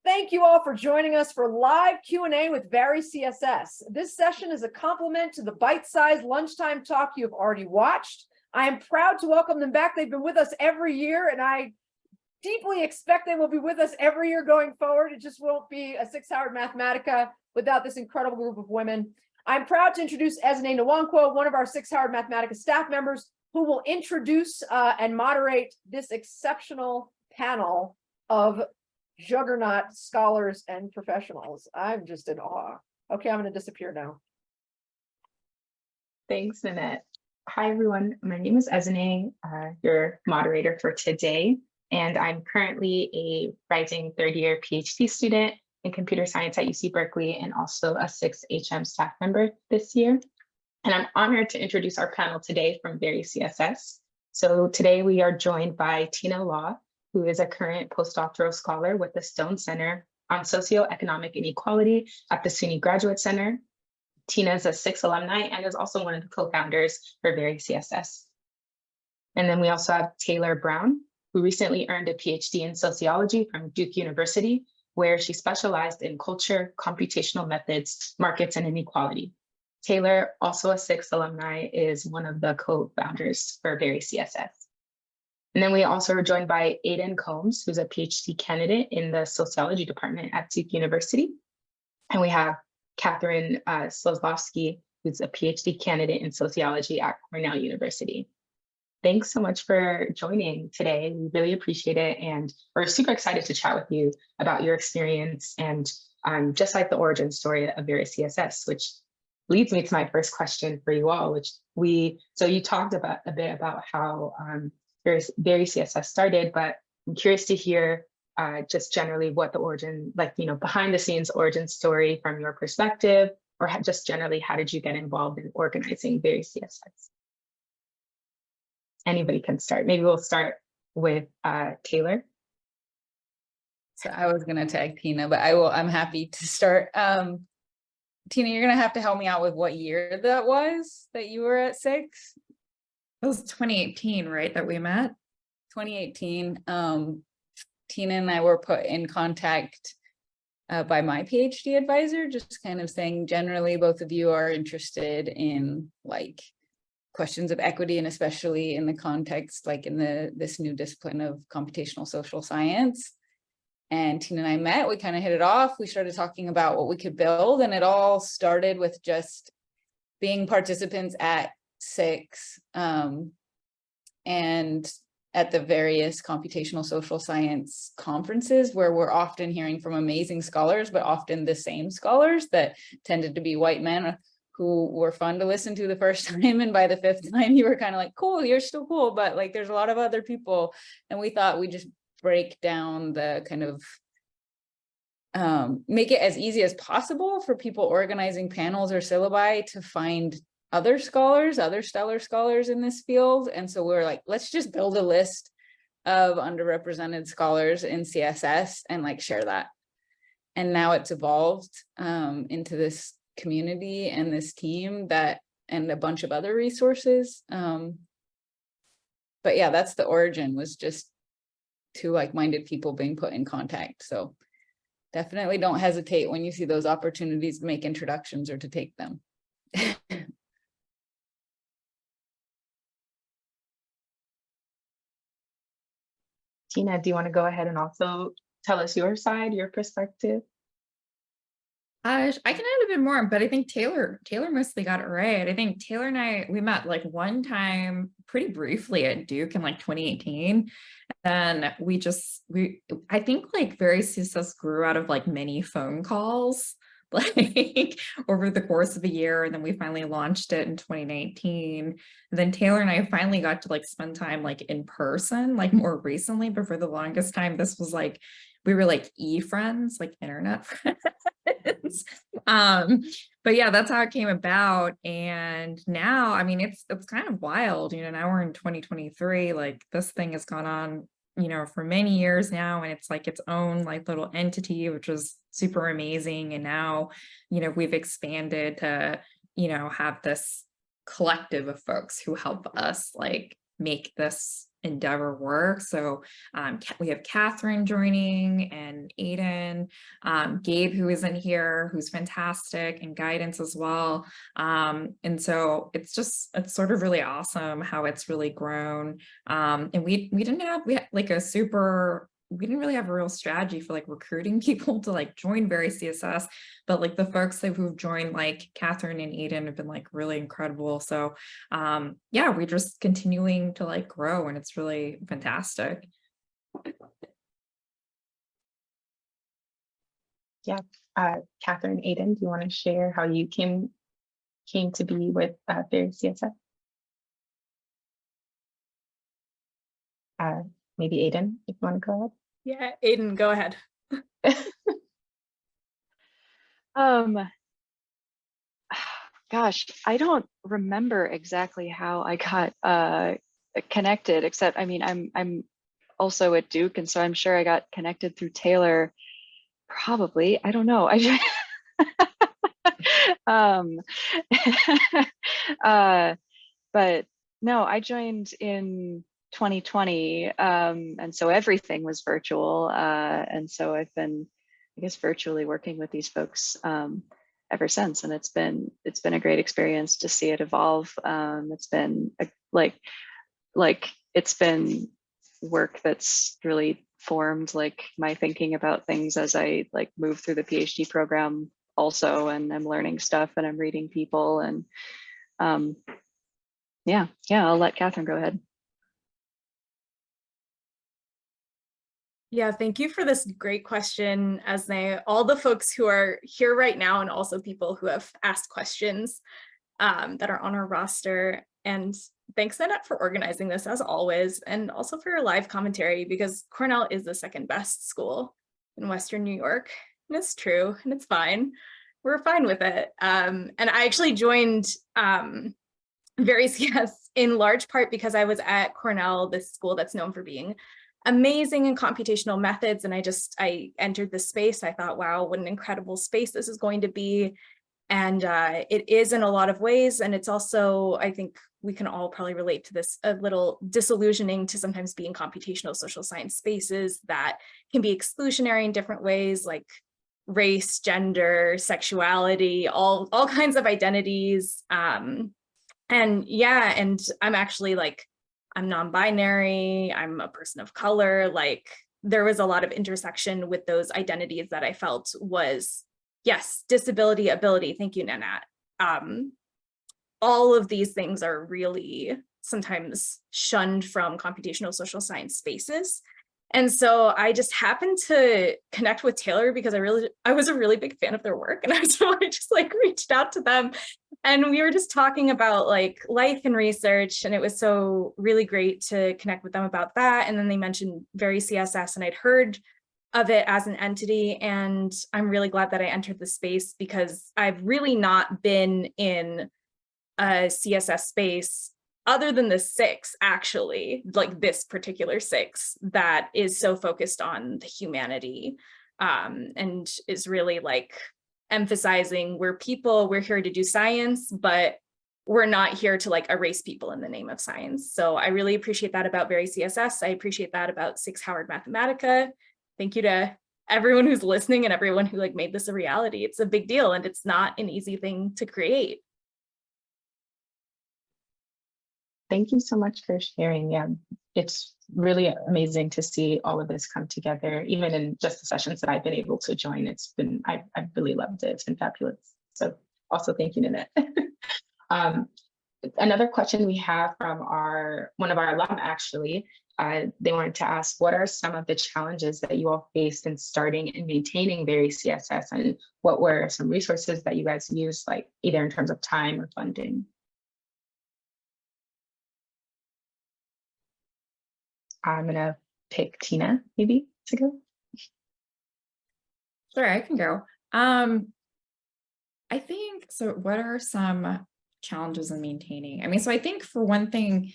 Thank you all for joining us for live Q&A with varyCSS. This session is a complement to the bite-sized lunchtime talk you have already watched. I am proud to welcome them back. They've been with us every year, and I deeply expect they will be with us every year going forward. It just won't be a SICSS-Howard Mathematica without this incredible group of women. I'm proud to introduce Ezinne Nwankwo, one of our SICSS-Howard Mathematica staff members, who will introduce and moderate this exceptional panel of juggernaut scholars and professionals. I'm just in awe. Okay, I'm going to disappear now. Thanks, Nanette. Hi, everyone. My name is Ezinne, your moderator for today, and I'm currently a rising third-year PhD student in computer science at UC Berkeley and also a SICSS-HM staff member this year. And I'm honored to introduce our panel today from varyCSS. So today we are joined by Tina Law, who is a current postdoctoral scholar with the Stone Center on Socio-Economic Inequality at the CUNY Graduate Center. Tina is a SICSS alumni and is also one of the co-founders for varyCSS. And then we also have Taylor Brown, who recently earned a Ph.D. in sociology from Duke University, where she specialized in culture, computational methods, markets, and inequality. Taylor, also a SICSS alumni, is one of the co-founders for varyCSS. And then we also are joined by Aidan Combs, who's a PhD candidate in the sociology department at Duke University. And we have Katherine Zaslavsky, who's a PhD candidate in sociology at Cornell University. Thanks so much for joining today. We really appreciate it. And we're super excited to chat with you about your experience and just like the origin story of varyCSS, which leads me to my first question for you all, so you talked about a bit about how varyCSS started, but I'm curious to hear just generally what the origin, behind the scenes origin story from your perspective, or just generally, how did you get involved in organizing varyCSS? Anybody can start. Maybe we'll start with Taylor. So I was going to tag Tina, but I'm happy to start. Tina, you're going to have to help me out with what year that was that you were at SICSS. It was 2018, right, that we met? 2018. Tina and I were put in contact by my PhD advisor, just kind of saying generally both of you are interested in questions of equity, and especially in the context in this new discipline of computational social science. And Tina and I met, we kind of hit it off. We started talking about what we could build, and it all started with just being participants at SICSS and at the various computational social science conferences, where we're often hearing from amazing scholars, but often the same scholars that tended to be white men who were fun to listen to the first time. And by the fifth time, you were kind of like, cool, you're still cool, but there's a lot of other people. And we thought we'd just break down the kind of make it as easy as possible for people organizing panels or syllabi to find other scholars, other stellar scholars in this field. And so we're like, let's just build a list of underrepresented scholars in CSS and share that. And now it's evolved into this community and this team and a bunch of other resources. But yeah, that's the origin, was just two like-minded people being put in contact. So definitely don't hesitate when you see those opportunities to make introductions or to take them. Tina, do you want to go ahead and also tell us your side, your perspective? I can add a bit more, but I think Taylor mostly got it right. I think Taylor and I, we met one time pretty briefly at Duke in 2018. And I think varyCSS grew out of many phone calls over the course of a year. And then we finally launched it in 2019. And then Taylor and I finally got to spend time in person, more recently, but for the longest time, this was we were e-friends, internet friends. But yeah, that's how it came about. And now, I mean, it's kind of wild, now we're in 2023, this thing has gone on, for many years now, and it's its own little entity, which is super amazing. And now, we've expanded to, have this collective of folks who help us make this endeavor work. So we have Katherine joining, and Aidan, Gabe, who is in here, who's fantastic, and guidance as well. And so it's sort of really awesome how it's really grown. And we didn't have like we didn't really have a real strategy for like recruiting people to like join varyCSS, but like the folks who've joined, like Katherine and Aidan, have been like really incredible. So yeah, we're just continuing to like grow, and it's really fantastic. Yeah, Katherine, Aidan, do you want to share how you came to be with varyCSS? Maybe Aidan, if you want to go ahead. Yeah, Aidan, go ahead. Gosh, I don't remember exactly how I got connected, except I mean, I'm also at Duke, and so I'm sure I got connected through Taylor. Probably, I don't know. But no, I joined in 2020, and so everything was virtual, and so I've been, I guess, virtually working with these folks ever since, and it's been a great experience to see it evolve. It's been it's been work that's really formed like my thinking about things as I like move through the PhD program also, and I'm learning stuff and I'm reading people, and yeah, I'll let Katherine go ahead. Yeah, thank you for this great question, Esne. All the folks who are here right now, and also people who have asked questions that are on our roster. And thanks, Annette, for organizing this as always, and also for your live commentary, because Cornell is the second best school in Western New York. And it's true, and it's fine. We're fine with it. And I actually joined varyCSS in large part because I was at Cornell, this school that's known for being amazing in computational methods. And I entered this space. I thought, wow, what an incredible space this is going to be. And it is in a lot of ways. And it's also, I think we can all probably relate to this, a little disillusioning to sometimes be in computational social science spaces that can be exclusionary in different ways, like race, gender, sexuality, all kinds of identities. And yeah, and I'm actually like, I'm non-binary, I'm a person of color. Like there was a lot of intersection with those identities that I felt was, yes, disability, ability. Thank you, Nanette. All of these things are really sometimes shunned from computational social science spaces. And so I just happened to connect with Taylor because I was a really big fan of their work. And so I just like reached out to them, and we were just talking about like life and research. And it was so really great to connect with them about that. And then they mentioned varyCSS, and I'd heard of it as an entity. And I'm really glad that I entered the space because I've really not been in a CSS space other than the SICSS, actually, like this particular SICSS that is so focused on the humanity and is really like emphasizing we're people, we're here to do science, but we're not here to like erase people in the name of science. So I really appreciate that about varyCSS. I appreciate that about SICSS-Howard Mathematica. Thank you to everyone who's listening and everyone who like made this a reality. It's a big deal, and it's not an easy thing to create. Thank you so much for sharing. Yeah, it's really amazing to see all of this come together, even in just the sessions that I've been able to join. It's been, I've really loved it. It's been fabulous. So also thank you, Nanette. Another question we have from one of our alum, actually, they wanted to ask, what are some of the challenges that you all faced in starting and maintaining varyCSS, and what were some resources that you guys used, like either in terms of time or funding? I'm gonna pick Tina, maybe, to go. Sure, I can go. I think, so what are some challenges in maintaining? I mean, so I think for one thing,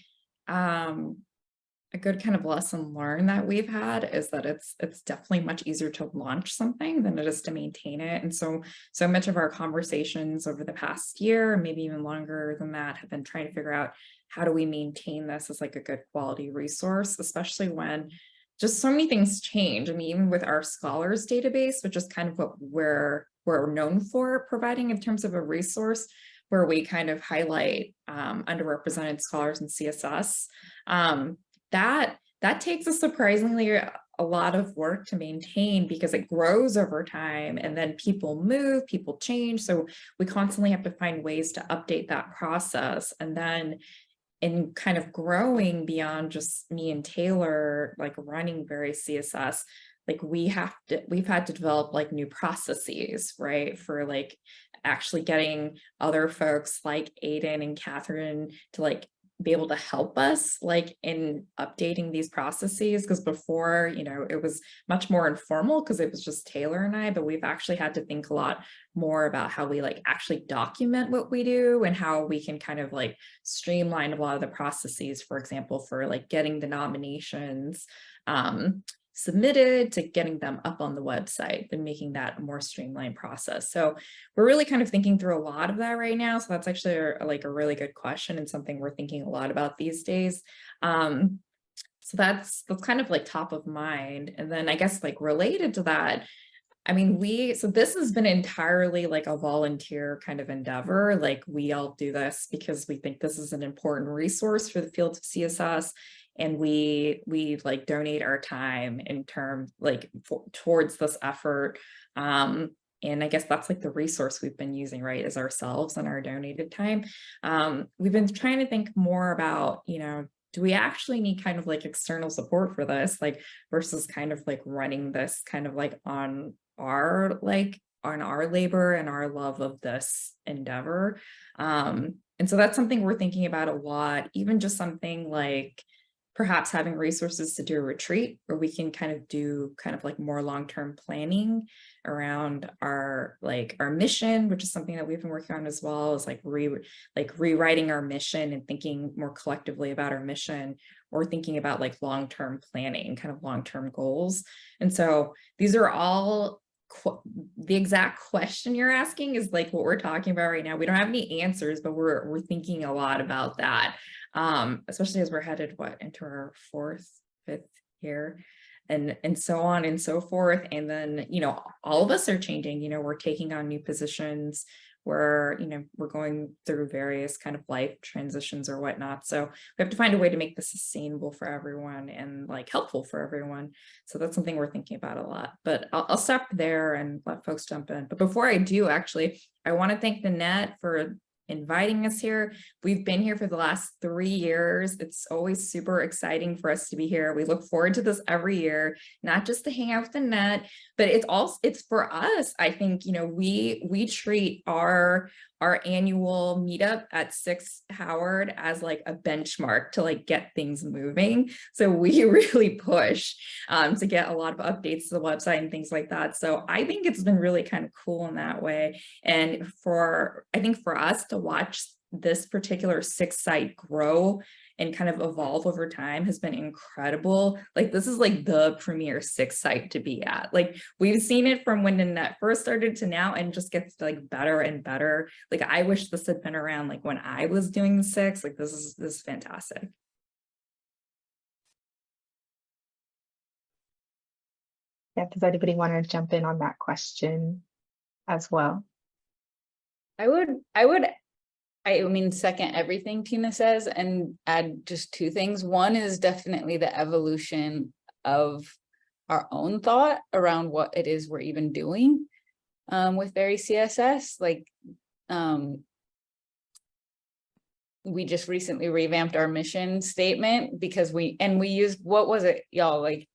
a good kind of lesson learned that we've had is that it's definitely much easier to launch something than it is to maintain it. And so much of our conversations over the past year, maybe even longer than that, have been trying to figure out how do we maintain this as like a good quality resource, especially when just so many things change. I mean, even with our scholars database, which is kind of what we're known for providing in terms of a resource where we kind of highlight underrepresented scholars in CSS, that takes a surprisingly a lot of work to maintain because it grows over time and then people move, people change. So we constantly have to find ways to update that process. And then in kind of growing beyond just me and Taylor, like running varyCSS, like we've had to develop like new processes, right? For like actually getting other folks like Aidan and Katherine to like be able to help us like in updating these processes, because before, you know, it was much more informal because it was just Taylor and I, but we've actually had to think a lot more about how we like actually document what we do and how we can kind of like streamline a lot of the processes, for example, for like getting the nominations submitted to getting them up on the website and making that a more streamlined process. So we're really kind of thinking through a lot of that right now. So that's actually like a really good question and something we're thinking a lot about these days. So that's kind of like top of mind. And then I guess like related to that, I mean, so this has been entirely like a volunteer kind of endeavor. Like we all do this because we think this is an important resource for the field of CSS. And we like donate our time in terms like towards this effort. And I guess that's like the resource we've been using, right, is ourselves and our donated time. We've been trying to think more about, you know, do we actually need kind of like external support for this, like versus kind of like running this kind of like on our labor and our love of this endeavor. And so that's something we're thinking about a lot, even just something like perhaps having resources to do a retreat where we can kind of do kind of like more long-term planning around our mission, which is something that we've been working on as well, is like rewriting our mission and thinking more collectively about our mission, or thinking about like long-term planning, kind of long-term goals. And so these are all the exact question you're asking is like what we're talking about right now. We don't have any answers, but we're thinking a lot about that. Especially as we're headed into our 4th, 5th year and so on and so forth. And then, you know, all of us are changing, you know, we're taking on new positions, we're going through various kind of life transitions or whatnot. So we have to find a way to make this sustainable for everyone and like helpful for everyone. So that's something we're thinking about a lot, but I'll stop there and let folks jump in. But before I do, actually, I want to thank the Net for inviting us here. We've been here for the last 3 years. It's always super exciting for us to be here. We look forward to this every year, not just to hang out with the Net, but it's for us. I think, you know, we treat our annual meetup at SICSS-Howard as like a benchmark to like get things moving. So we really push to get a lot of updates to the website and things like that. So I think it's been really kind of cool in that way. And I think for us to watch this particular SICSS site grow and kind of evolve over time has been incredible. Like this is like the premier SICSS site to be at. Like we've seen it from when the Net first started to now, and just gets like better and better. Like I wish this had been around like when I was doing the SICSS. Like this is fantastic. Yeah, does anybody want to jump in on that question as well? I mean, second everything Tina says and add just 2 things. One is definitely the evolution of our own thought around what it is we're even doing with varyCSS. Like we just recently revamped our mission statement because we used, what was it, y'all, like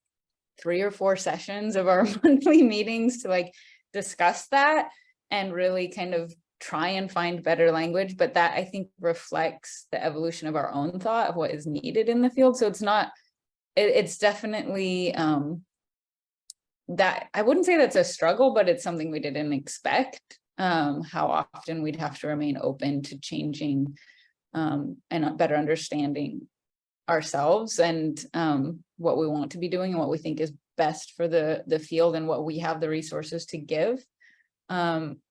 3 or 4 sessions of our monthly meetings to like discuss that and really kind of try and find better language. But that I think reflects the evolution of our own thought of what is needed in the field. So it's definitely that I wouldn't say that's a struggle, but it's something we didn't expect, how often we'd have to remain open to changing and better understanding ourselves and what we want to be doing and what we think is best for the field and what we have the resources to give.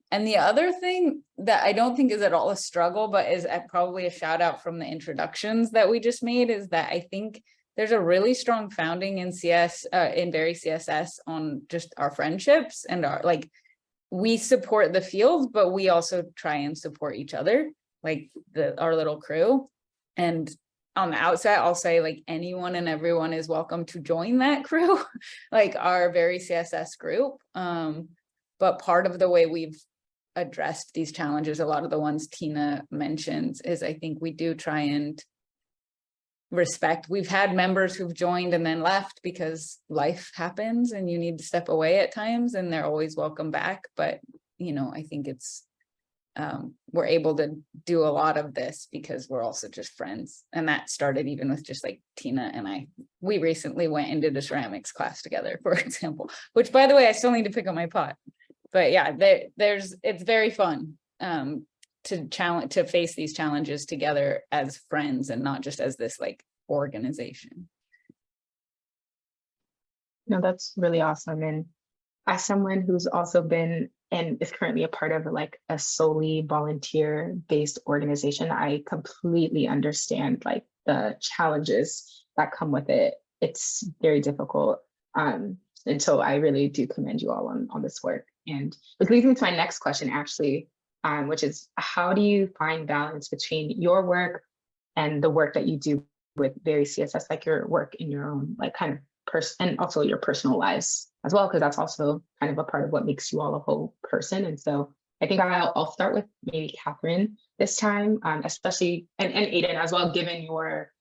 And the other thing that I don't think is at all a struggle, but is probably a shout out from the introductions that we just made, is that I think there's a really strong founding in in varyCSS on just our friendships and our, like, we support the field, but we also try and support each other, like our little crew. And on the outset, I'll say, like, anyone and everyone is welcome to join that crew, like our varyCSS group. But part of the way we've addressed these challenges, a lot of the ones Tina mentions, is I think we do try and respect. We've had members who've joined and then left because life happens and you need to step away at times, and they're always welcome back. But, you know, I think it's, we're able to do a lot of this because we're also just friends. And that started even with just like Tina and I. We recently went and did a ceramics class together, for example, which, by the way, I still need to pick up my pot. But yeah, it's very fun to face these challenges together as friends and not just as this like organization. No, that's really awesome. And as someone who's also been and is currently a part of like a solely volunteer-based organization, I completely understand like the challenges that come with it. It's very difficult. And so I really do commend you all on this work. And which leads me to my next question, actually, which is, how do you find balance between your work and the work that you do with varyCSS, like your work in your own like kind of and also your personal lives as well, because that's also kind of a part of what makes you all a whole person. And so I think I'll start with maybe Katherine this time, especially, and Aidan as well, given your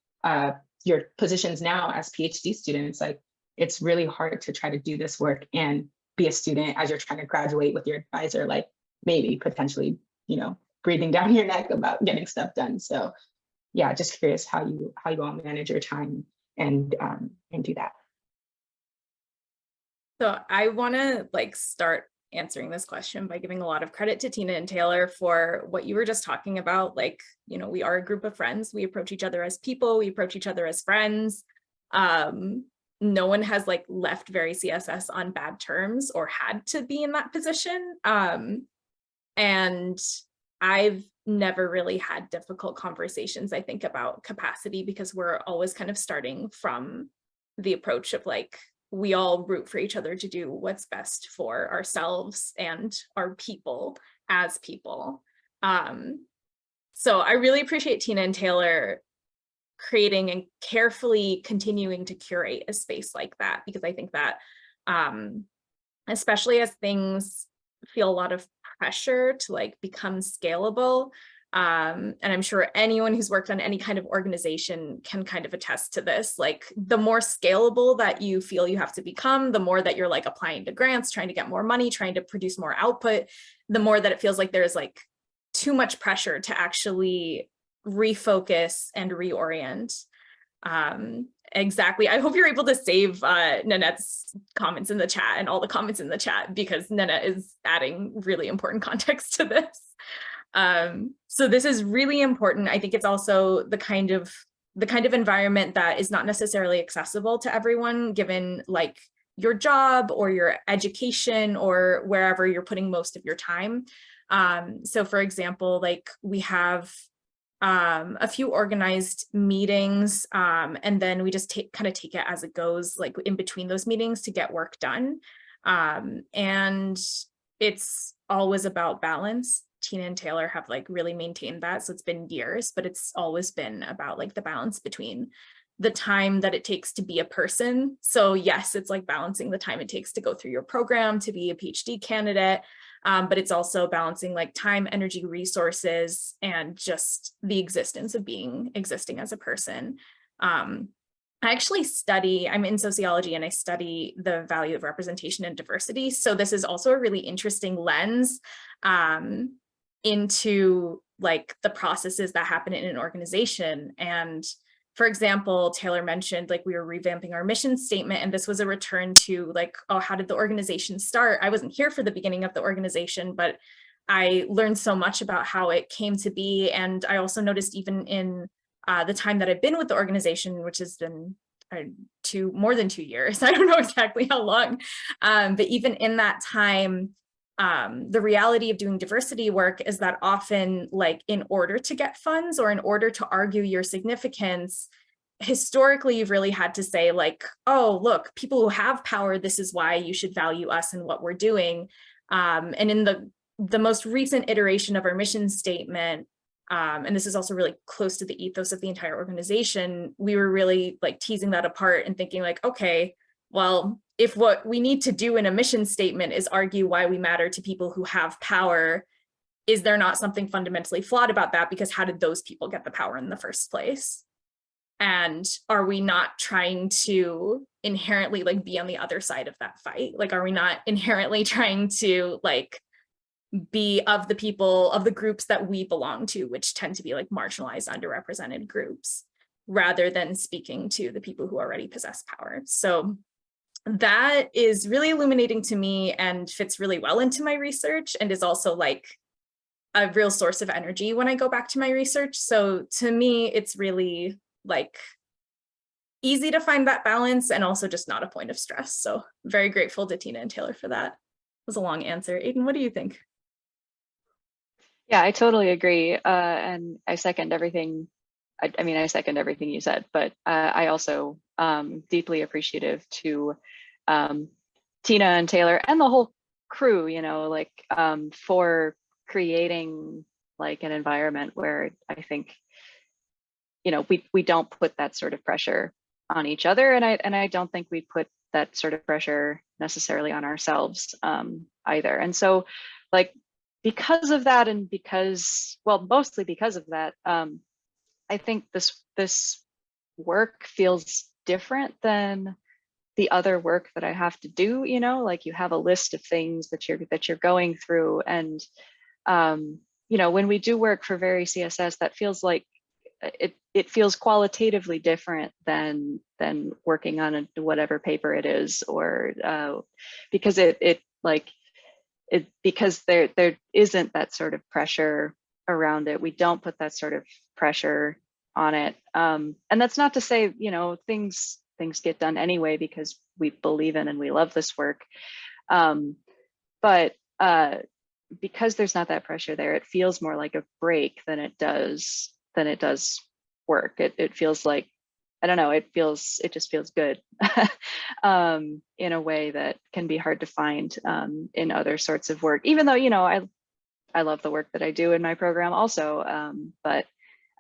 positions now as PhD students. Like, it's really hard to try to do this work and be a student as you're trying to graduate with your advisor, like maybe potentially, you know, breathing down your neck about getting stuff done. So yeah, just curious how you all manage your time and do that. So I want to like start answering this question by giving a lot of credit to Tina and Taylor for what you were just talking about. Like, you know, we are a group of friends. We approach each other as people. We approach each other as friends. No one has like left varyCSS on bad terms or had to be in that position. And I've never really had difficult conversations, I think, about capacity, because we're always kind of starting from the approach of like, we all root for each other to do what's best for ourselves and our people as people. So I really appreciate Tina and Taylor creating and carefully continuing to curate a space like that, because I think that especially as things feel a lot of pressure to like become scalable, and I'm sure anyone who's worked on any kind of organization can kind of attest to this, like the more scalable that you feel you have to become, the more that you're like applying to grants, trying to get more money, trying to produce more output, the more that it feels like there's like too much pressure to actually refocus and reorient. Exactly. I hope you're able to save Nanette's comments in the chat and all the comments in the chat, because Nanette is adding really important context to this. So this is really important. I think it's also the kind of environment that is not necessarily accessible to everyone, given like your job or your education or wherever you're putting most of your time. So for example, like we have a few organized meetings, and then we just kind of take it as it goes, like in between those meetings to get work done. And it's always about balance. Tina and Taylor have like really maintained that. So it's been years, but it's always been about like the balance between the time that it takes to be a person. So yes, it's like balancing the time it takes to go through your program to be a PhD candidate, but it's also balancing like time, energy, resources, and just the existence of existing as a person. I actually I'm in sociology and I study the value of representation and diversity. So this is also a really interesting lens into like the processes that happen in an organization. And for example, Taylor mentioned like we were revamping our mission statement, and this was a return to like, oh, how did the organization start? I wasn't here for the beginning of the organization, but I learned so much about how it came to be. And I also noticed even in the time that I've been with the organization, which has been more than 2 years, I don't know exactly how long, but even in that time, the reality of doing diversity work is that often, like, in order to get funds or in order to argue your significance, historically, you've really had to say, like, oh, look, people who have power, this is why you should value us and what we're doing. And in the most recent iteration of our mission statement, and this is also really close to the ethos of the entire organization, we were really like teasing that apart and thinking like, okay, well, if what we need to do in a mission statement is argue why we matter to people who have power, is there not something fundamentally flawed about that? Because how did those people get the power in the first place? And are we not trying to inherently like be on the other side of that fight? Like, are we not inherently trying to like be of the people, of the groups that we belong to, which tend to be like marginalized, underrepresented groups, rather than speaking to the people who already possess power? So that is really illuminating to me and fits really well into my research, and is also like a real source of energy when I go back to my research. So to me, it's really like easy to find that balance and also just not a point of stress. So very grateful to Tina and Taylor for that. It was a long answer. Aidan, what do you think? Yeah, I totally agree. And I second everything. I mean, I second everything you said, but I also deeply appreciative to Tina and Taylor and the whole crew, you know, like for creating like an environment where I think, you know, we don't put that sort of pressure on each other, and I don't think we put that sort of pressure necessarily on ourselves either. And so, like, because of that, and because, well, mostly because of that, I think this work feels different than the other work that I have to do. You know, like you have a list of things that you're going through, and you know, when we do work for varyCSS, that feels like it feels qualitatively different than working on whatever paper it is, or because because there isn't that sort of pressure around it. We don't put that sort of pressure on it, and that's not to say, you know, things get done anyway because we believe in and we love this work, but because there's not that pressure there, it feels more like a break than it does work. It feels like, I don't know, it just feels good in a way that can be hard to find in other sorts of work, even though, you know, I love the work that I do in my program also, but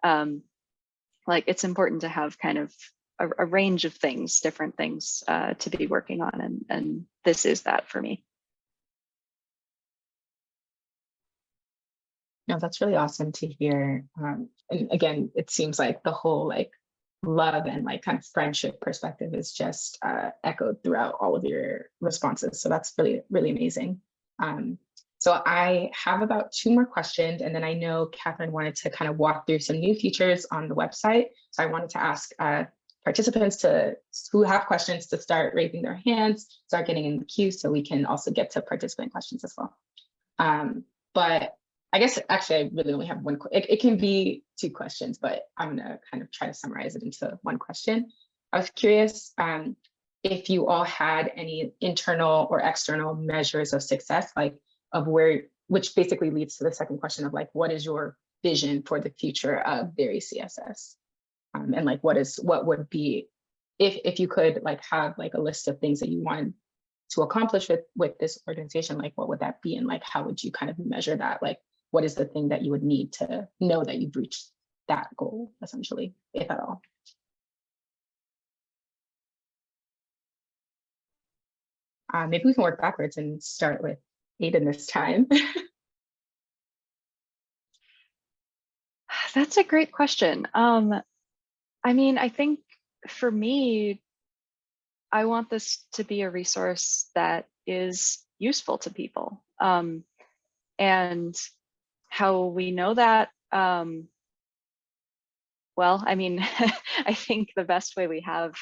like it's important to have kind of a range of things, different things to be working on, and this is that for me. No, that's really awesome to hear. And again, it seems like the whole like love and like kind of friendship perspective is just echoed throughout all of your responses. So that's really, really amazing. So I have about 2 more questions, and then I know Katherine wanted to kind of walk through some new features on the website. So I wanted to ask participants who have questions to start raising their hands, start getting in the queue, so we can also get to participant questions as well. But I guess actually I really only have one. It can be 2 questions, but I'm gonna kind of try to summarize it into 1 question. I was curious if you all had any internal or external measures of success, like of which basically leads to the second question of like, what is your vision for the future of varyCSS? And like, what would be, if you could like have like a list of things that you wanted to accomplish with this organization, like what would that be? And like, how would you kind of measure that? Like, what is the thing that you would need to know that you've reached that goal, essentially, if at all? Maybe we can work backwards and start with Aidan this time. That's a great question. I mean, I think for me, I want this to be a resource that is useful to people. And how we know that, well, I mean, I think the best way we have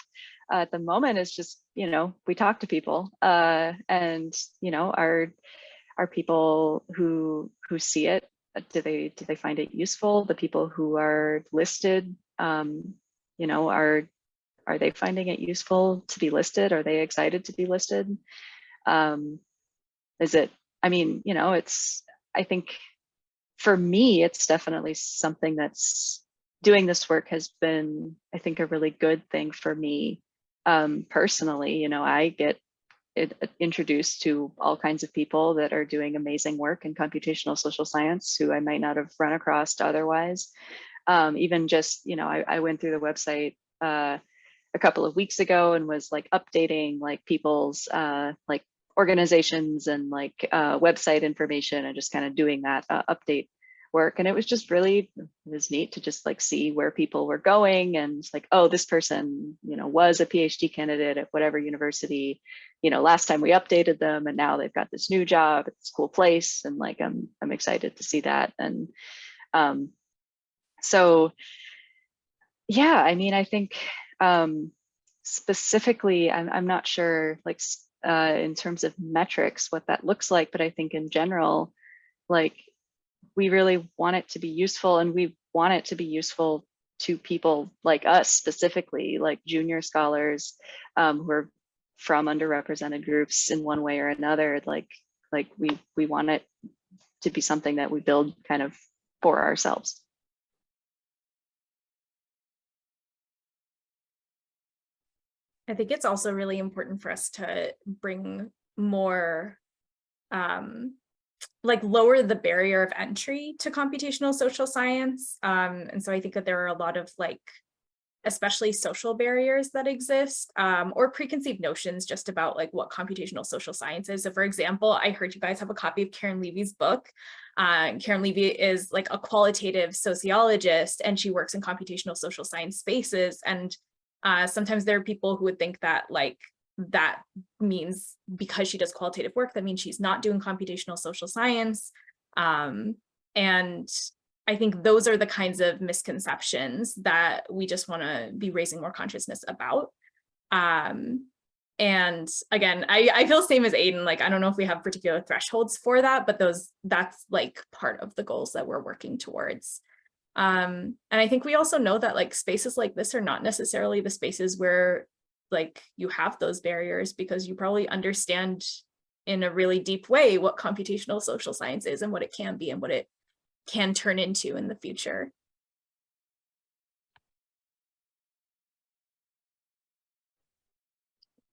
at the moment is just, you know, we talk to people, and, you know, are people who see it, do they find it useful? The people who are listed, you know, are they finding it useful to be listed? Are they excited to be listed? Is it I mean, you know, I think for me, it's definitely something that's doing this work has been, I think, a really good thing for me personally. You know, I get introduced to all kinds of people that are doing amazing work in computational social science who I might not have run across otherwise. Even just, you know, I went through the website a couple of weeks ago and was like updating like people's like organizations and like website information and just kind of doing that update work. And it was just really, it was neat to just like see where people were going and it's like, oh, this person, you know, was a PhD candidate at whatever university, you know, last time we updated them and now they've got this new job at this cool place. And like, I'm excited to see that. And so, yeah, I mean, I think specifically, I'm not sure like in terms of metrics, what that looks like, but I think in general, like we really want it to be useful and we want it to be useful to people like us specifically, like junior scholars who are from underrepresented groups in one way or another. Like we want it to be something that we build kind of for ourselves. I think it's also really important for us to bring more, like lower the barrier of entry to computational social science. And so I think that there are a lot of like, especially social barriers that exist or preconceived notions just about like what computational social science is. So for example, I heard you guys have a copy of Karen Levy's book. Karen Levy is like a qualitative sociologist and she works in computational social science spaces. And sometimes there are people who would think that like that means because she does qualitative work, that means she's not doing computational social science. And I think those are the kinds of misconceptions that we just want to be raising more consciousness about. And again, I feel same as Aidan, like, I don't know if we have particular thresholds for that, but that's like part of the goals that we're working towards. And I think we also know that like spaces like this are not necessarily the spaces where like you have those barriers because you probably understand in a really deep way what computational social science is and what it can be and what it can turn into in the future.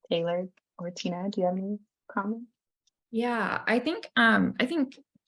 Taylor or Tina, do you have any comments? Yeah, I think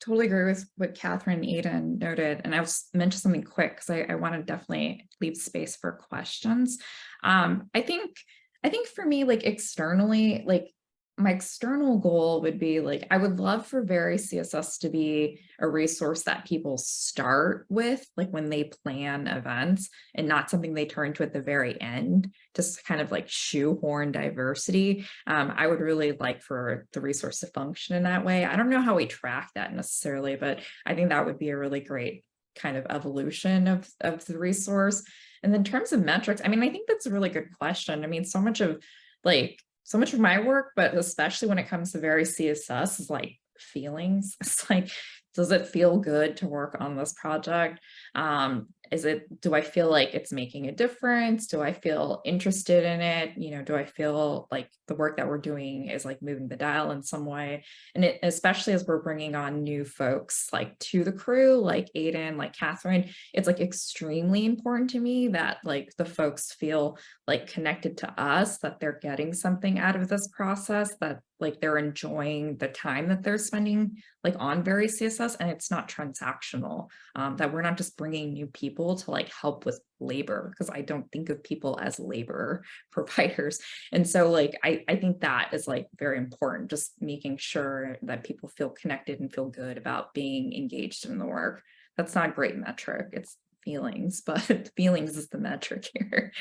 totally agree with what Katherine and Aidan noted, and I was mention something quick because I want to definitely leave space for questions. I think for me, like externally, like my external goal would be like, I would love for varyCSS to be a resource that people start with, like when they plan events and not something they turn to at the very end, just kind of like shoehorn diversity. I would really like for the resource to function in that way. I don't know how we track that necessarily, but I think that would be a really great kind of evolution of the resource. And in terms of metrics, I mean, I think that's a really good question. I mean, so much of my work, but especially when it comes to varyCSS is like feelings. It's like, does it feel good to work on this project? Do I feel like it's making a difference? Do I feel interested in it? You know, do I feel like the work that we're doing is like moving the dial in some way? And especially as we're bringing on new folks like to the crew, like Aidan, like Katherine, it's like extremely important to me that like the folks feel like connected to us, that they're getting something out of this process, that like they're enjoying the time that they're spending like on varyCSS, and it's not transactional, that we're not just bringing new people to like help with labor, because I don't think of people as labor providers. And so like I think that is like very important, just making sure that people feel connected and feel good about being engaged in the work. That's not a great metric, it's feelings, but feelings is the metric here.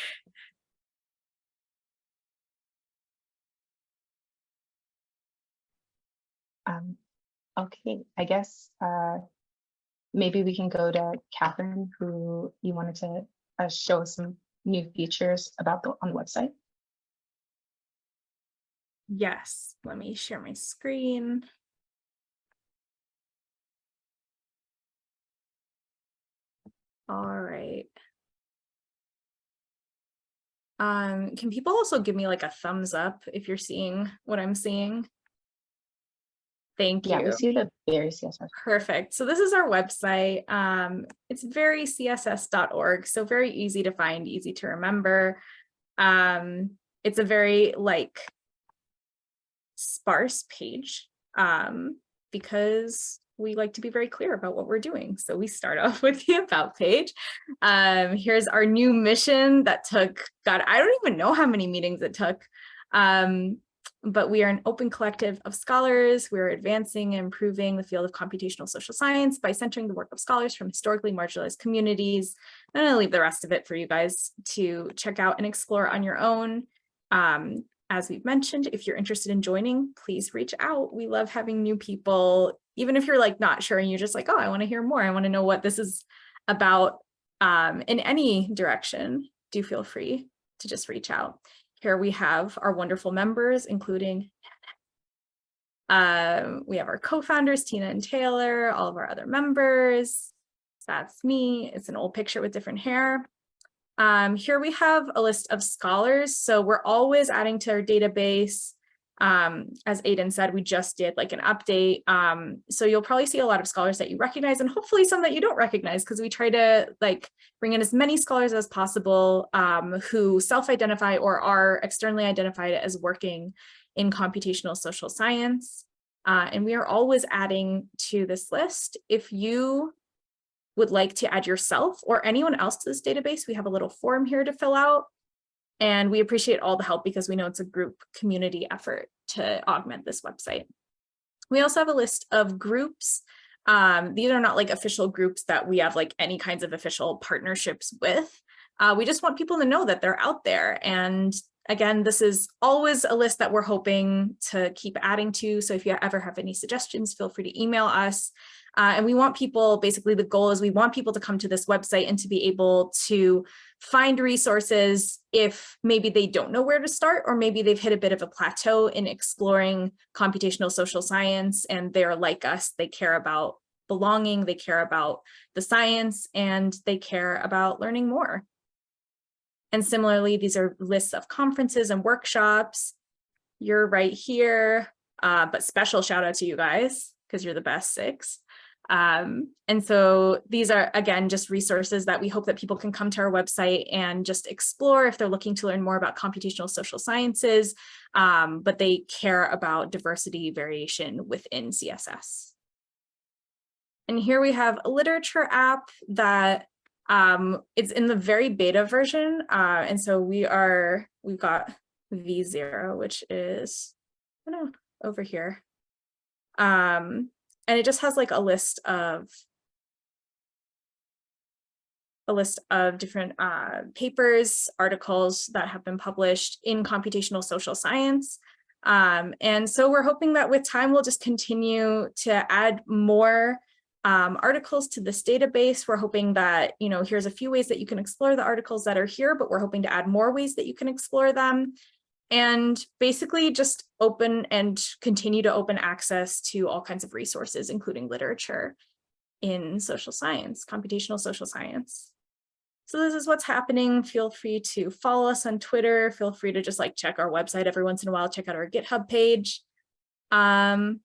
Okay, I guess maybe we can go to Katherine, who you wanted to show some new features about on the website. Yes, let me share my screen. All right. Can people also give me like a thumbs up if you're seeing what I'm seeing? Thank you. Yeah, we see the varyCSS. Perfect. So this is our website. It's varyCSS.org. So very easy to find, easy to remember. It's a very sparse page because we like to be very clear about what we're doing. So we start off with the About page. Here's our new mission that took, God, I don't even know how many meetings it took. But we are an open collective of scholars. We're advancing and improving the field of computational social science by centering the work of scholars from historically marginalized communities. I'm going to leave the rest of it for you guys to check out and explore on your own. As we've mentioned, if you're interested in joining, please reach out. We love having new people, even if you're not sure and you're just oh, I want to hear more. I want to know what this is about in any direction. Do feel free to just reach out. Here we have our wonderful members, including we have our co-founders, Tina and Taylor, all of our other members. That's me. It's an old picture with different hair. Here we have a list of scholars. So we're always adding to our database. As Aidan said, we just did an update. So you'll probably see a lot of scholars that you recognize and hopefully some that you don't recognize, because we try to bring in as many scholars as possible who self-identify or are externally identified as working in computational social science. And we are always adding to this list. If you would like to add yourself or anyone else to this database, we have a little form here to fill out. And we appreciate all the help because we know it's a group community effort to augment this website. We also have a list of groups. These are not official groups that we have any kinds of official partnerships with. We just want people to know that they're out there. And again, this is always a list that we're hoping to keep adding to. So if you ever have any suggestions, feel free to email us. And we want people, basically the goal is we want people to come to this website and to be able to find resources if maybe they don't know where to start, or maybe they've hit a bit of a plateau in exploring computational social science and they're like us, they care about belonging, they care about the science, and they care about learning more. And similarly, these are lists of conferences and workshops. You're right here, but special shout out to you guys because you're the best SICSS. And so these are, again, just resources that we hope that people can come to our website and just explore if they're looking to learn more about computational social sciences, but they care about diversity variation within CSS. And here we have a literature app that it's in the very beta version. And so we've got V0, which is, I don't know, over here. And it just has a list of different papers, articles that have been published in computational social science. And so we're hoping that with time, we'll just continue to add more articles to this database. We're hoping that, here's a few ways that you can explore the articles that are here, but we're hoping to add more ways that you can explore them. And basically just open and continue to open access to all kinds of resources, including literature in social science, computational social science. So this is what's happening. Feel free to follow us on Twitter. Feel free to just check our website every once in a while, check out our GitHub page. I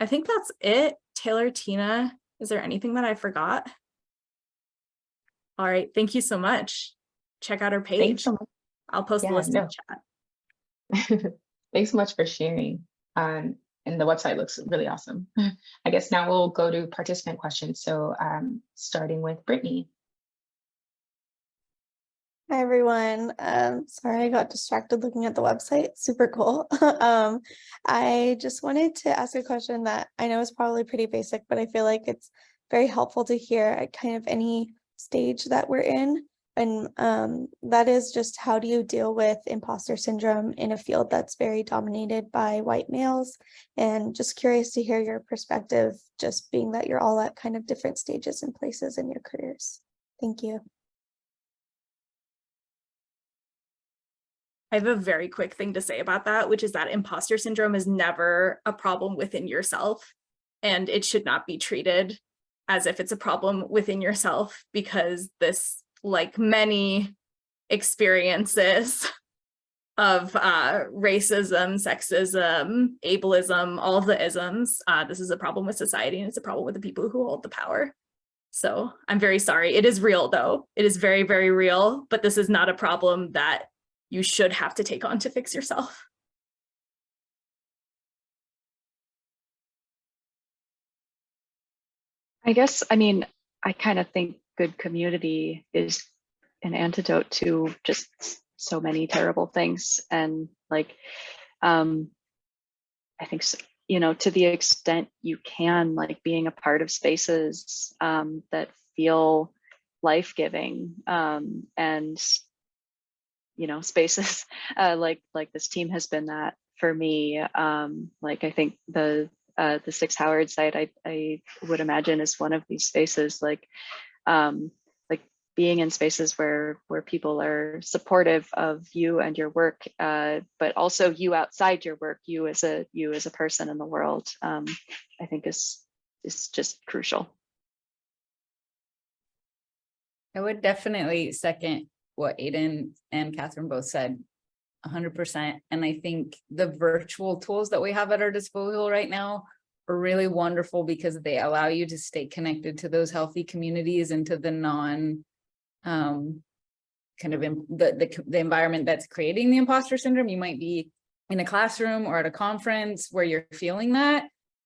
think that's it. Taylor, Tina, is there anything that I forgot? All right, thank you so much. Check out our page. Thanks so much. I'll post the list in the chat. Thanks so much for sharing. And the website looks really awesome. I guess now we'll go to participant questions. So starting with Brittany. Hi, everyone. Sorry, I got distracted looking at the website. Super cool. I just wanted to ask a question that I know is probably pretty basic, but I feel like it's very helpful to hear at kind of any stage that we're in. And that is just, how do you deal with imposter syndrome in a field that's very dominated by white males? And just curious to hear your perspective, just being that you're all at kind of different stages and places in your careers. Thank you. I have a very quick thing to say about that, which is that imposter syndrome is never a problem within yourself, and it should not be treated as if it's a problem within yourself, because this, like many experiences, of racism, sexism, ableism, all of the isms. This is a problem with society, and it's a problem with the people who hold the power. So I'm very sorry. It is real, though. It is very, very real, but this is not a problem that you should have to take on to fix yourself. I guess, I mean, I kind of think good community is an antidote to just so many terrible things. And like, I think, you know, to the extent you can, like being a part of spaces that feel life-giving, and, you know, spaces like this team has been that for me. Like, I think the SICSS-Howard site, I would imagine, is one of these spaces, like being in spaces where people are supportive of you and your work, but also you outside your work, you as a person in the world, I think is just crucial. I would definitely second what Aidan and Katherine both said, 100%. And I think the virtual tools that we have at our disposal right now are really wonderful because they allow you to stay connected to those healthy communities and to the kind of the environment that's creating the imposter syndrome. You might be in a classroom or at a conference where you're feeling that,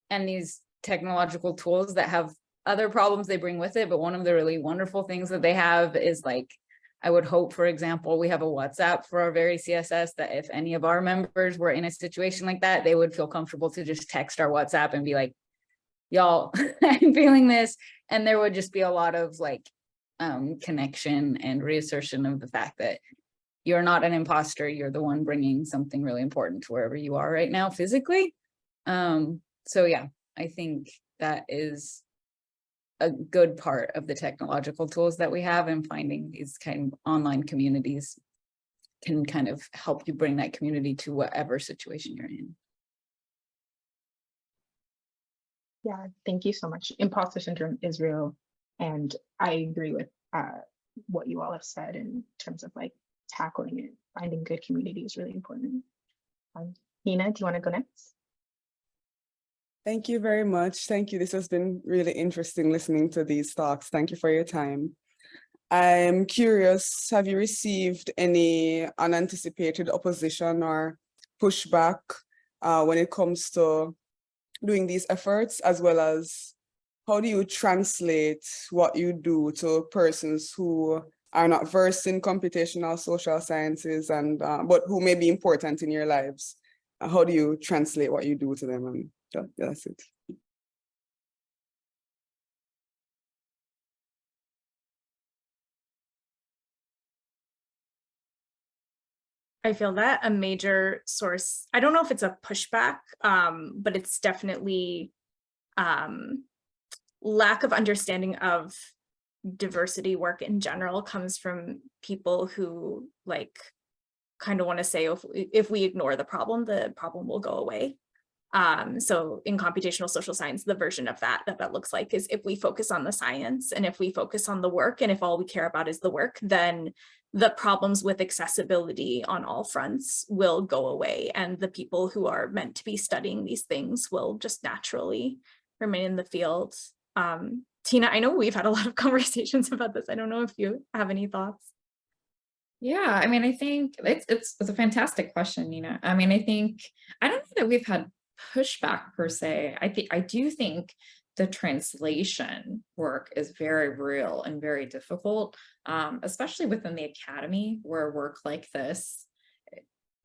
and these technological tools that have other problems they bring with it. But one of the really wonderful things that they have is, like, I would hope, for example, we have a WhatsApp for our varyCSS, that if any of our members were in a situation like that, they would feel comfortable to just text our WhatsApp and be like, y'all, I'm feeling this. And there would just be a lot of like connection and reassertion of the fact that you're not an imposter. You're the one bringing something really important to wherever you are right now physically. So yeah, I think that is a good part of the technological tools that we have, and finding these kind of online communities can kind of help you bring that community to whatever situation you're in. Yeah, thank you so much. Imposter syndrome is real, and I agree with what you all have said in terms of like tackling it. Finding good community is really important. Nina, do you want to go next? Thank you very much. Thank you. This has been really interesting listening to these talks. Thank you for your time. I'm curious, have you received any unanticipated opposition or pushback when it comes to doing these efforts, as well as how do you translate what you do to persons who are not versed in computational social sciences and but who may be important in your lives? How do you translate what you do to them? And that's it. I feel that a major source, I don't know if it's a pushback, but it's definitely lack of understanding of diversity work in general comes from people who like kind of want to say, if we ignore the problem will go away. So in computational social science, the version of that looks like is if we focus on the science and if we focus on the work, and if all we care about is the work, then the problems with accessibility on all fronts will go away. And the people who are meant to be studying these things will just naturally remain in the field. Tina, I know we've had a lot of conversations about this. I don't know if you have any thoughts. Yeah, I mean, I think it's a fantastic question, Nina. I mean, I don't know that we've had pushback per se. I do think the translation work is very real and very difficult, especially within the academy, where work like this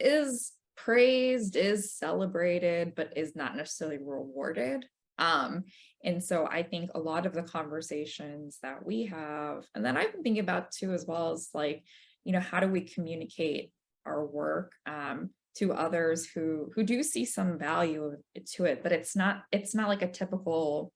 is praised, is celebrated, but is not necessarily rewarded. And so I think a lot of the conversations that we have, and that I've been thinking about too, as well as like, you know, how do we communicate our work to others who do see some value to it, but it's not like a typical,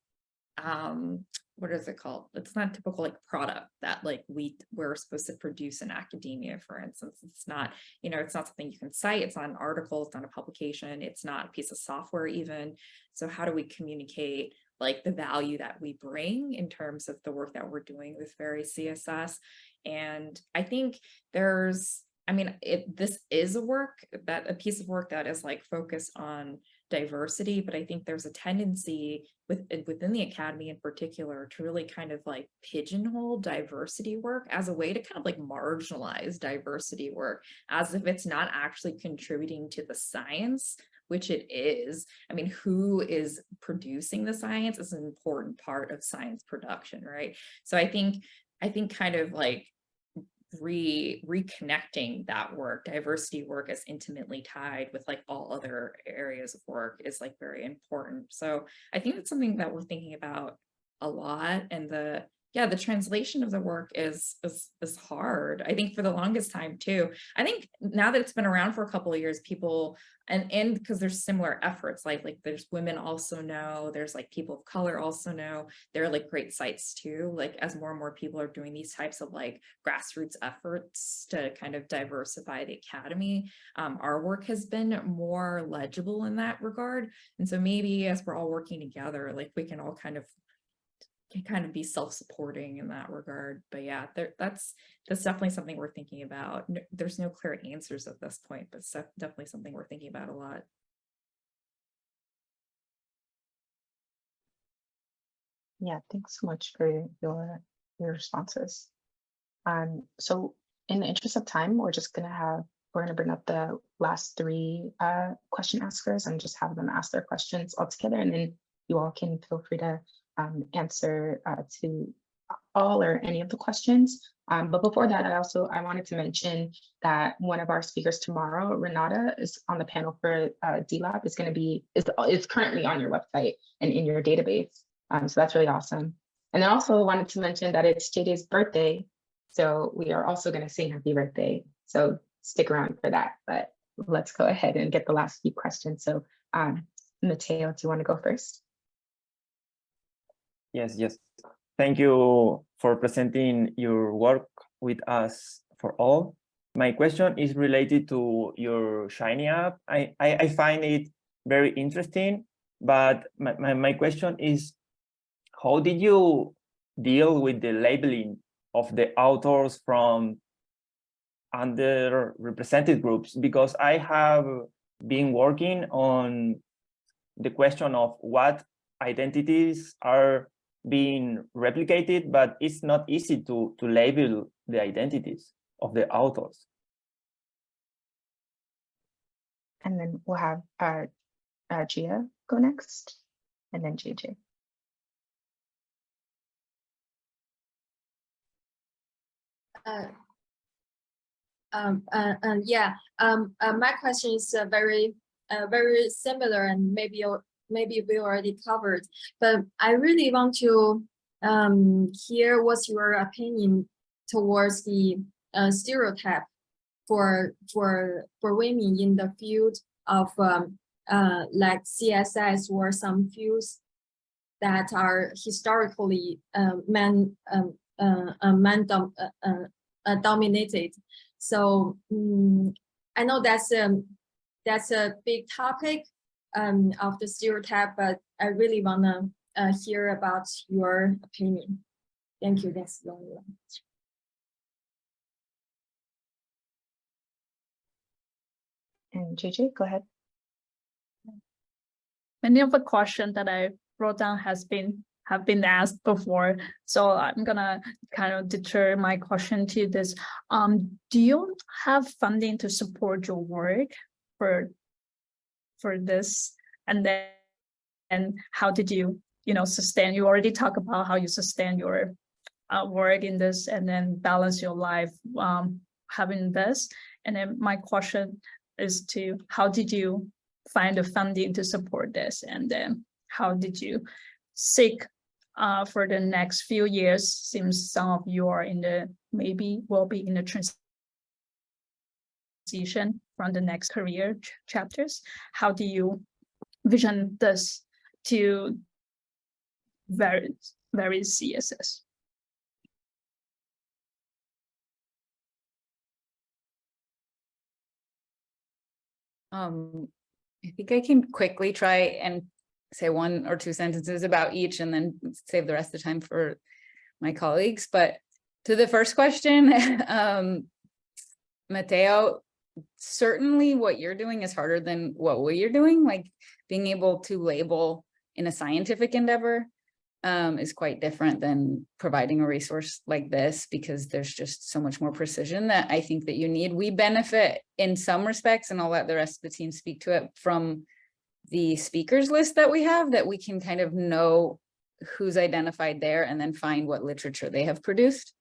what is it called? It's not a typical like product that like we're supposed to produce in academia, for instance. It's not, you know, it's not something you can cite. It's not an article. It's not a publication. It's not a piece of software even. So how do we communicate like the value that we bring in terms of the work that we're doing with varyCSS? And I think I mean, this is a piece of work that is like focused on diversity, but I think there's a tendency within the academy in particular to really kind of like pigeonhole diversity work as a way to kind of like marginalize diversity work, as if it's not actually contributing to the science, which it is. I mean, who is producing the science is an important part of science production, right? So I think kind of like reconnecting that work, diversity work is intimately tied with like all other areas of work, is like very important. So I think it's something that we're thinking about a lot, and the translation of the work is hard. I think for the longest time too. I think now that it's been around for a couple of years, people and because there's similar efforts, like there's Women Also Know, there's like People of Color Also Know. There are like great sites too, like as more and more people are doing these types of like grassroots efforts to kind of diversify the academy. Our work has been more legible in that regard. And so maybe as we're all working together, like we can all kind of be self-supporting in that regard. But yeah, that's definitely something we're thinking about. There's no clear answers at this point, but it's definitely something we're thinking about a lot. Yeah, thanks so much for your responses. So in the interest of time, we're gonna bring up the last three question askers and just have them ask their questions all together, and then you all can feel free to answer to all or any of the questions. But before that, I wanted to mention that one of our speakers tomorrow, Renata, is on the panel for DLab. Is currently on your website and in your database. So that's really awesome. And I also wanted to mention that it's JJ's birthday, so we are also going to sing happy birthday. So stick around for that. But let's go ahead and get the last few questions. So Mateo, do you want to go first? Yes. Thank you for presenting your work with us for all. My question is related to your Shiny app. I find it very interesting, but my question is, how did you deal with the labeling of the authors from underrepresented groups? Because I have been working on the question of what identities are being replicated, but it's not easy to label the identities of the authors. And then we'll have Gia go next, and then JJ. My question is very similar, and maybe we already covered, but I really want to hear what's your opinion towards the stereotype for women in the field of like CSS or some fields that are historically man dominated. So I know that's a big topic of the stereotype, but I really wanna hear about your opinion. Thank you. That's the only one. And JJ, go ahead. Many of the questions that I wrote down have been asked before, so I'm gonna kind of deter my question to this. Do you have funding to support your work for this? And then how did you sustain? You already talked about how you sustain your work in this and then balance your life having this. And then my question is how did you find the funding to support this? And then how did you seek for the next few years, since some of you are will be in the transition from the next career chapters? How do you vision this to varyCSS? I think I can quickly try and say 1 or 2 sentences about each and then save the rest of the time for my colleagues. But to the first question, Mateo, certainly what you're doing is harder than what we're doing. Like being able to label in a scientific endeavor is quite different than providing a resource like this, because there's just so much more precision that I think that you need. We benefit in some respects, and I'll let the rest of the team speak to it, from the speakers list that we have, that we can kind of know who's identified there and then find what literature they have produced.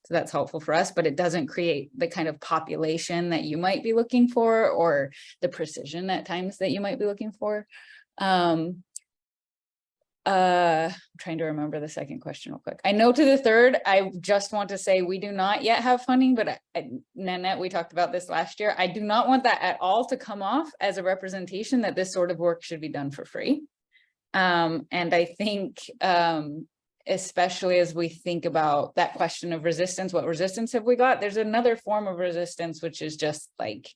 So that's helpful for us, but it doesn't create the kind of population that you might be looking for, or the precision at times that you might be looking for. I'm trying to remember the second question real quick. I know to the third, I just want to say we do not yet have funding, but Nanette, we talked about this last year. I do not want that at all to come off as a representation that this sort of work should be done for free. And I think, especially as we think about that question of resistance, what resistance have we got? There's another form of resistance, which is just like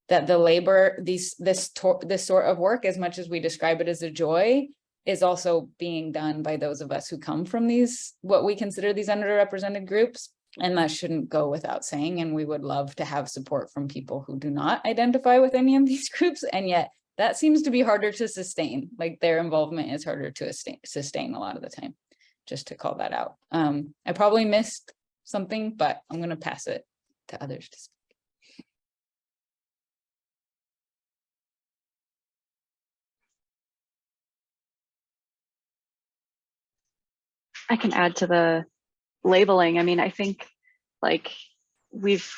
that the labor, this sort of work, as much as we describe it as a joy, is also being done by those of us who come from these, what we consider these underrepresented groups. And that shouldn't go without saying. And we would love to have support from people who do not identify with any of these groups. And yet that seems to be harder to sustain. Like their involvement is harder to sustain a lot of the time, just to call that out. I probably missed something, but I'm going to pass it to others to speak. I can add to the labeling. I mean, I think like we've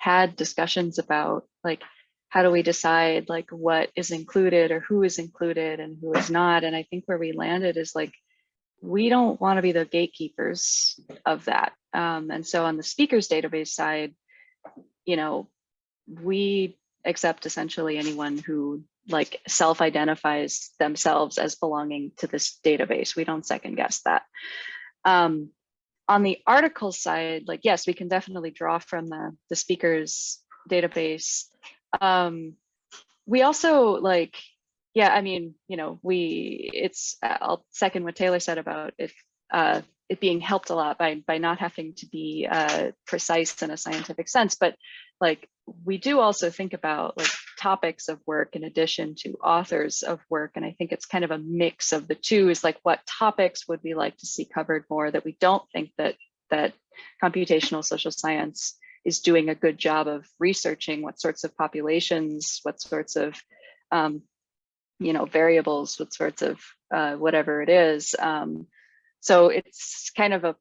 had discussions about like, how do we decide like what is included or who is included and who is not? And I think where we landed is like, we don't want to be the gatekeepers of that. And so on the speakers database side, you know, we accept essentially anyone who like self-identifies themselves as belonging to this database. We don't second guess that. On the article side, like, yes, we can definitely draw from the speakers database. We also like, yeah, I mean, you know, I'll second what Taylor said about it being helped a lot by not having to be precise in a scientific sense, but like we do also think about like topics of work in addition to authors of work. And I think it's kind of a mix of the two, is like what topics would we like to see covered more that we don't think that computational social science is doing a good job of researching, what sorts of populations, what sorts of you know, variables, what sorts of whatever it is. So it's kind of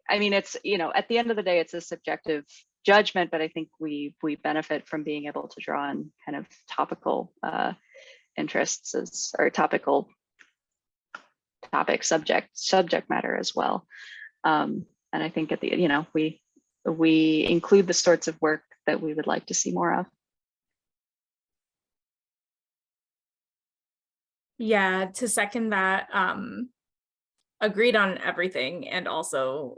I mean, it's, you know, at the end of the day, it's a subjective judgment, but I think we benefit from being able to draw on kind of topical interests or topical topic subject matter as well. And I think at the, you know, we include the sorts of work that we would like to see more of. Yeah, to second that, agreed on everything, and also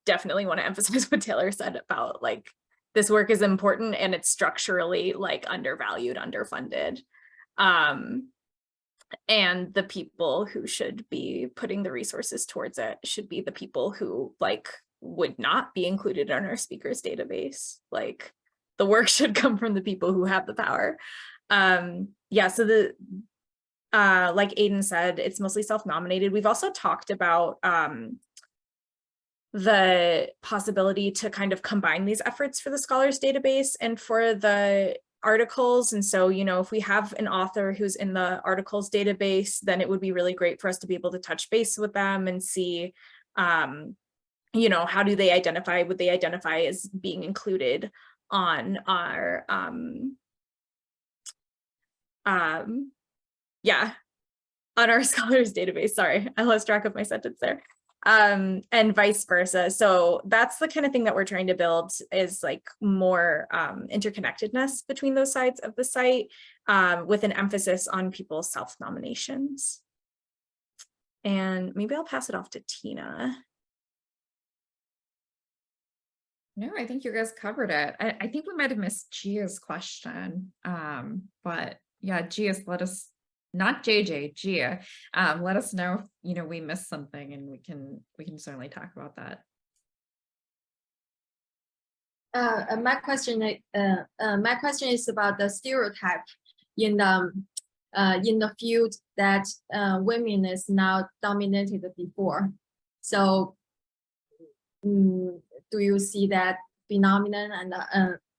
definitely want to emphasize what Taylor said about like this work is important and it's structurally like undervalued, underfunded. And the people who should be putting the resources towards it should be the people who like would not be included in our speakers database. Like the work should come from the people who have the power. Yeah, so like Aidan said, it's mostly self-nominated. We've also talked about the possibility to kind of combine these efforts for the scholars database and for the articles. And so, you know, if we have an author who's in the articles database, then it would be really great for us to be able to touch base with them and see, you know, how do they identify, would they identify as being included on our, yeah, on our scholars database. Sorry, I lost track of my sentence there. And vice versa. So that's the kind of thing that we're trying to build, is like more interconnectedness between those sides of the site, with an emphasis on people's self-nominations. And maybe I'll pass it off to Tina. No, I think you guys covered it. I think we might have missed Gia's question, but yeah, Gia, let us, not JJ, Gia, let us know if, you know, we missed something, and we can certainly talk about that. My question is about the stereotype in the field that women is now dominated before. So, do you see that phenomenon,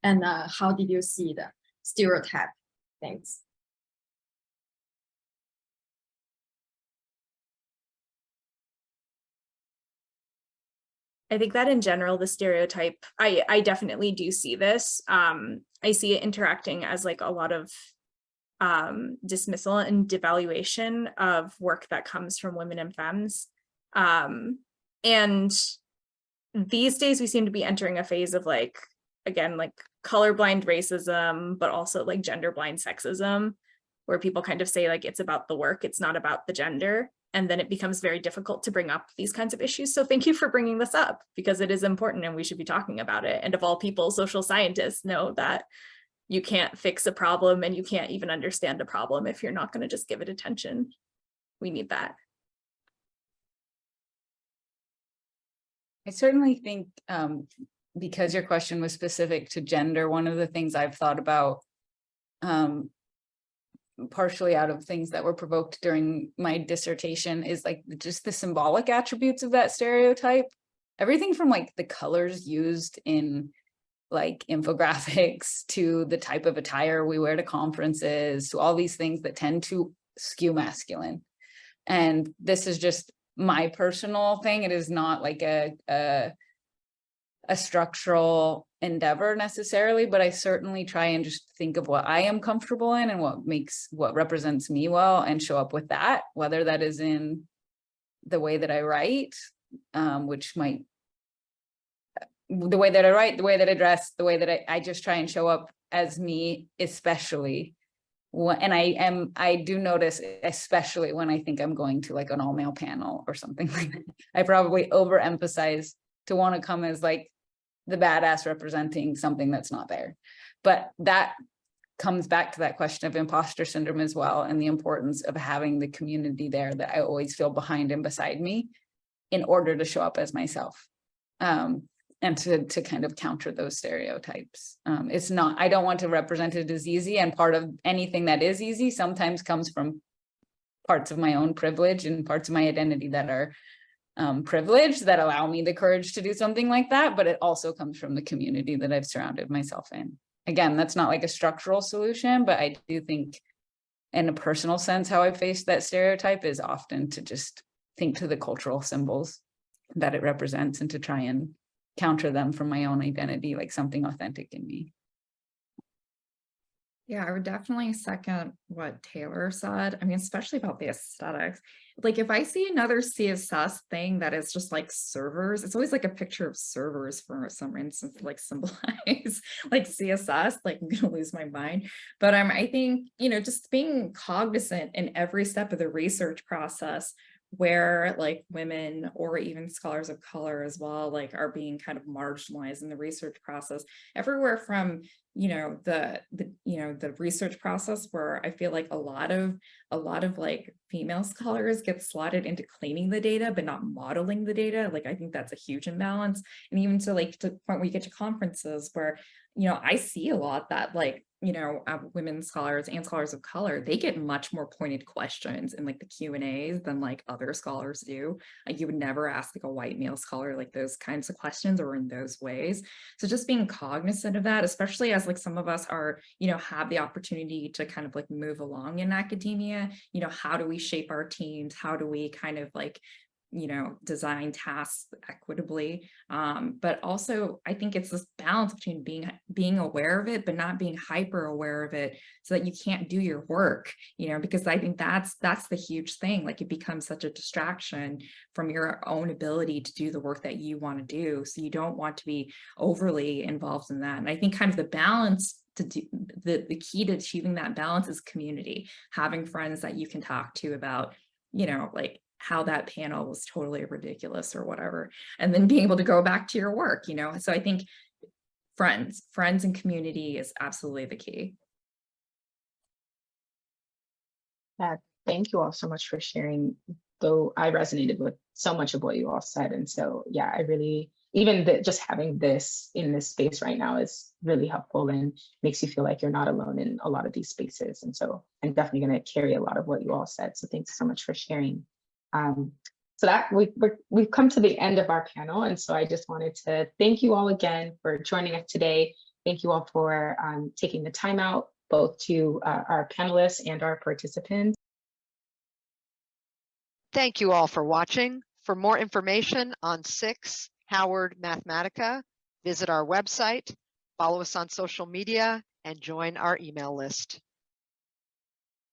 and how did you see the stereotype? Thanks. I think that in general, the stereotype, I definitely do see this. I see it interacting as like a lot of dismissal and devaluation of work that comes from women and femmes. And these days we seem to be entering a phase of like, again, like colorblind racism, but also like gender blind sexism, where people kind of say like, it's about the work, it's not about the gender. And then it becomes very difficult to bring up these kinds of issues. So thank you for bringing this up, because it is important and we should be talking about it. And of all people, social scientists know that you can't fix a problem and you can't even understand a problem if you're not going to just give it attention. We need that. I certainly think, because your question was specific to gender, one of the things I've thought about, partially out of things that were provoked during my dissertation, is like just the symbolic attributes of that stereotype. Everything from like the colors used in like infographics to the type of attire we wear to conferences, to all these things that tend to skew masculine. And this is just my personal thing. It is not like a structural endeavor necessarily, but I certainly try and just think of what I am comfortable in and what represents me well, and show up with that, whether that is in the way that I write, which might, the way that I write, the way that I dress, the way that I just try and show up as me, especially when, and I do notice, especially when I think I'm going to like an all male panel or something like that, I probably overemphasize to want to come as like the badass representing something that's not there. But that comes back to that question of imposter syndrome as well, and the importance of having the community there that I always feel behind and beside me in order to show up as myself, and to kind of counter those stereotypes. It's not, I don't want to represent it as easy, and part of anything that is easy sometimes comes from parts of my own privilege and parts of my identity that are privileged, that allow me the courage to do something like that, but it also comes from the community that I've surrounded myself in. Again, that's not like a structural solution, but I do think in a personal sense, how I face that stereotype is often to just think to the cultural symbols that it represents and to try and counter them from my own identity, like something authentic in me. Yeah, I would definitely second what Taylor said. I mean, especially about the aesthetics. Like if I see another CSS thing that is just like servers, it's always like a picture of servers for some instance, like symbolize like CSS, like I'm gonna lose my mind. But I think, you know, just being cognizant in every step of the research process where like women or even scholars of color as well, like are being kind of marginalized in the research process, everywhere from, you know, the research process where I feel like a lot of like female scholars get slotted into cleaning the data, but not modeling the data. Like, I think that's a huge imbalance. And even to like to the point where you get to conferences where, you know, I see a lot that like, you know, women scholars and scholars of color, they get much more pointed questions in like the Q&As than like other scholars do. Like you would never ask like a white male scholar like those kinds of questions or in those ways. So just being cognizant of that, especially as like some of us are, you know, have the opportunity to kind of like move along in academia, you know, how do we shape our teams? How do we kind of like, you know, design tasks equitably, but also I think it's this balance between being aware of it but not being hyper aware of it so that you can't do your work, you know, because I think that's the huge thing. Like it becomes such a distraction from your own ability to do the work that you want to do, so you don't want to be overly involved in that. And I think kind of the balance to do, the key to achieving that balance is community, having friends that you can talk to about, you know, like how that panel was totally ridiculous or whatever, and then being able to go back to your work, you know. So I think friends and community is absolutely the key. Yeah, thank you all so much for sharing though I resonated with so much of what you all said. And so, yeah, I really, even just having this in this space right now is really helpful and makes you feel like you're not alone in a lot of these spaces. And so I'm definitely going to carry a lot of what you all said. So thanks so much for sharing. So that we've come to the end of our panel. And so I just wanted to thank you all again for joining us today. Thank you all for taking the time out, both to our panelists and our participants. Thank you all for watching. For more information on SICSS-Howard Mathematica, visit our website, follow us on social media, and join our email list.